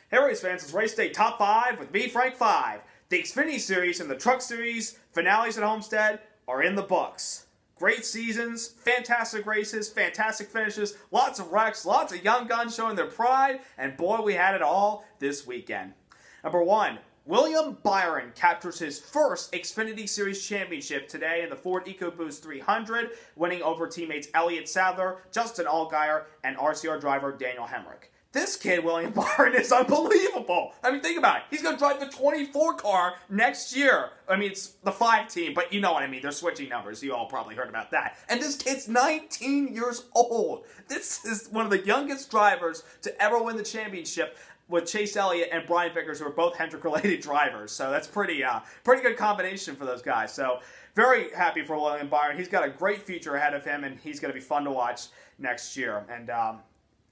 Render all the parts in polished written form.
Hey race fans, it's Race Day Top 5 with me, Frank 5. The Xfinity Series and the Truck Series finales at Homestead are in the books. Great seasons, fantastic races, fantastic finishes, lots of wrecks, lots of young guns showing their pride, and boy, we had it all this weekend. Number 1, William Byron captures his first Xfinity Series championship today in the Ford EcoBoost 300, winning over teammates Elliott Sadler, Justin Allgaier, and RCR driver Daniel Hemrick. This kid, William Byron, is unbelievable. I mean, think about it. He's going to drive the 24 car next year. I mean, it's the 5 team, but you know what I mean. They're switching numbers. You all probably heard about that. And this kid's 19 years old. This is one of the youngest drivers to ever win the championship, with Chase Elliott and Brian Vickers, who are both Hendrick-related drivers. So that's pretty good combination for those guys. So very happy for William Byron. He's got a great future ahead of him, and he's going to be fun to watch next year. And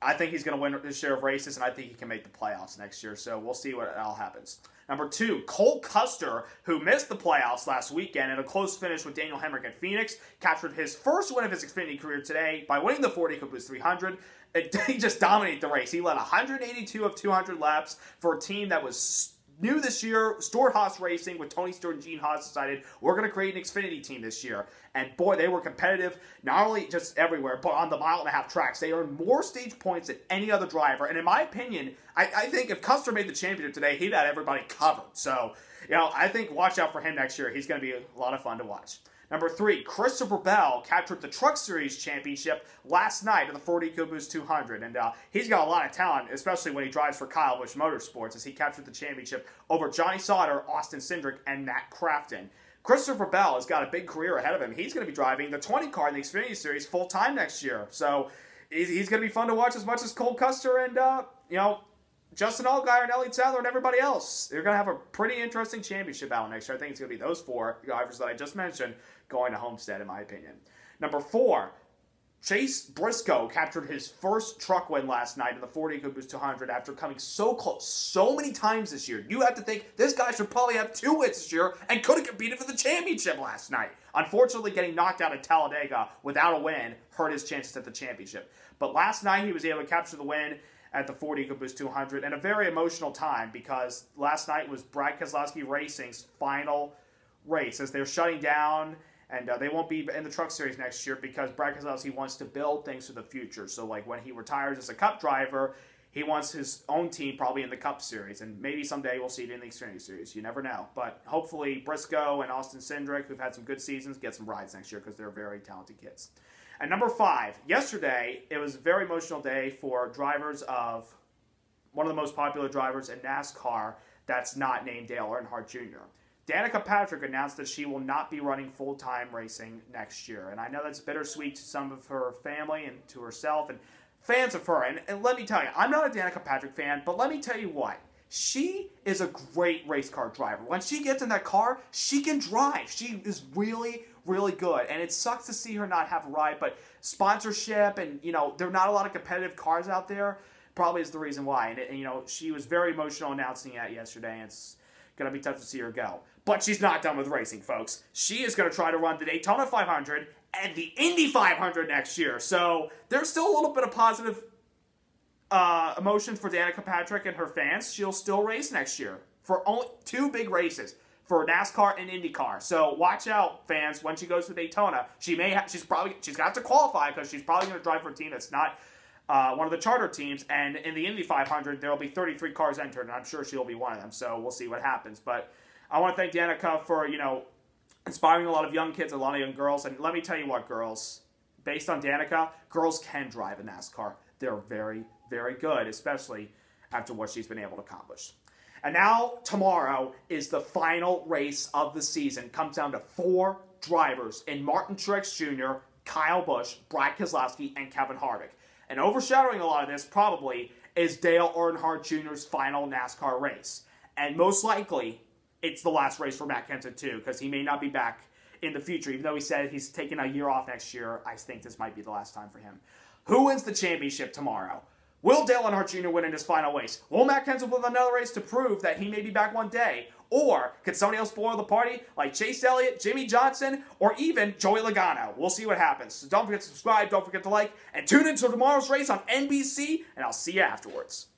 I think he's going to win his share of races, and I think he can make the playoffs next year. So we'll see what all happens. Number 2, Cole Custer, who missed the playoffs last weekend in a close finish with Daniel Hemrick at Phoenix, captured his first win of his Xfinity career today by winning the Ford EcoBoost 300. He just dominated the race. He led 182 of 200 laps for a team that was new this year. Stewart-Haas Racing with Tony Stewart and Gene Haas decided we're going to create an Xfinity team this year. And boy, they were competitive, not only just everywhere, but on the mile-and-a-half tracks. They earned more stage points than any other driver. And in my opinion, I think if Custer made the championship today, he'd had everybody covered. So, you know, I think watch out for him next year. He's going to be a lot of fun to watch. Number 3, Christopher Bell captured the Truck Series championship last night in the Ford EcoBoost 200. And he's got a lot of talent, especially when he drives for Kyle Busch Motorsports, as he captured the championship over Johnny Sauter, Austin Cindric, and Matt Crafton. Christopher Bell has got a big career ahead of him. He's going to be driving the 20 car in the Xfinity Series full-time next year. So he's going to be fun to watch as much as Cole Custer and, you know, Justin Allgaier and Elliott Sadler and everybody else. They're going to have a pretty interesting championship battle next year. I think it's going to be those 4 drivers that I just mentioned going to Homestead, in my opinion. Number 4, Chase Briscoe captured his first truck win last night in the Ford EcoBoost 200 after coming so close so many times this year. You have to think this guy should probably have 2 wins this year and could have competed for the championship last night. Unfortunately, getting knocked out at Talladega without a win hurt his chances at the championship. But last night, he was able to capture the win at the Ford EcoBoost 200, and a very emotional time because last night was Brad Keselowski Racing's final race as they're shutting down, and they won't be in the Truck Series next year because Brad Keselowski wants to build things for the future. So like when he retires as a Cup driver, he wants his own team probably in the Cup Series, and maybe someday we'll see it in the Xfinity Series. You never know. But hopefully Briscoe and Austin Cindric, who've had some good seasons, get some rides next year because they're very talented kids. And number 5, yesterday, it was a very emotional day for drivers of one of the most popular drivers in NASCAR that's not named Dale Earnhardt Jr. Danica Patrick announced that she will not be running full-time racing next year. And I know that's bittersweet to some of her family and to herself and fans of her. And let me tell you, I'm not a Danica Patrick fan, but let me tell you what. She is a great race car driver. When she gets in that car, she can drive. She is really, really good. And it sucks to see her not have a ride, but sponsorship and, you know, there are not a lot of competitive cars out there probably is the reason why. And you know, she was very emotional announcing that yesterday, and it's going to be tough to see her go. But she's not done with racing, folks. She is going to try to run the Daytona 500 and the Indy 500 next year. So there's still a little bit of positive emotions for Danica Patrick and her fans. She'll still race next year for only 2 big races for NASCAR and IndyCar. So watch out, fans, when she goes to Daytona. She's got to qualify because she's probably going to drive for a team that's not one of the charter teams. And in the Indy 500, there will be 33 cars entered, and I'm sure she'll be one of them. So we'll see what happens. But I want to thank Danica for, you know, inspiring a lot of young kids, a lot of young girls. And let me tell you what, girls, based on Danica, girls can drive a NASCAR. They're very, very good, especially after what she's been able to accomplish. And now, tomorrow is the final race of the season. Comes down to 4 drivers in Martin Truex Jr., Kyle Busch, Brad Keselowski, and Kevin Harvick. And overshadowing a lot of this, probably, is Dale Earnhardt Jr.'s final NASCAR race. And most likely, it's the last race for Matt Kenseth, too, because he may not be back in the future. Even though he said he's taking a year off next year, I think this might be the last time for him. Who wins the championship tomorrow? Will Dale Earnhardt Jr. win in his final race? Will Matt Kenseth win another race to prove that he may be back one day? Or could somebody else spoil the party like Chase Elliott, Jimmy Johnson, or even Joey Logano? We'll see what happens. So don't forget to subscribe, don't forget to like, and tune in to tomorrow's race on NBC, and I'll see you afterwards.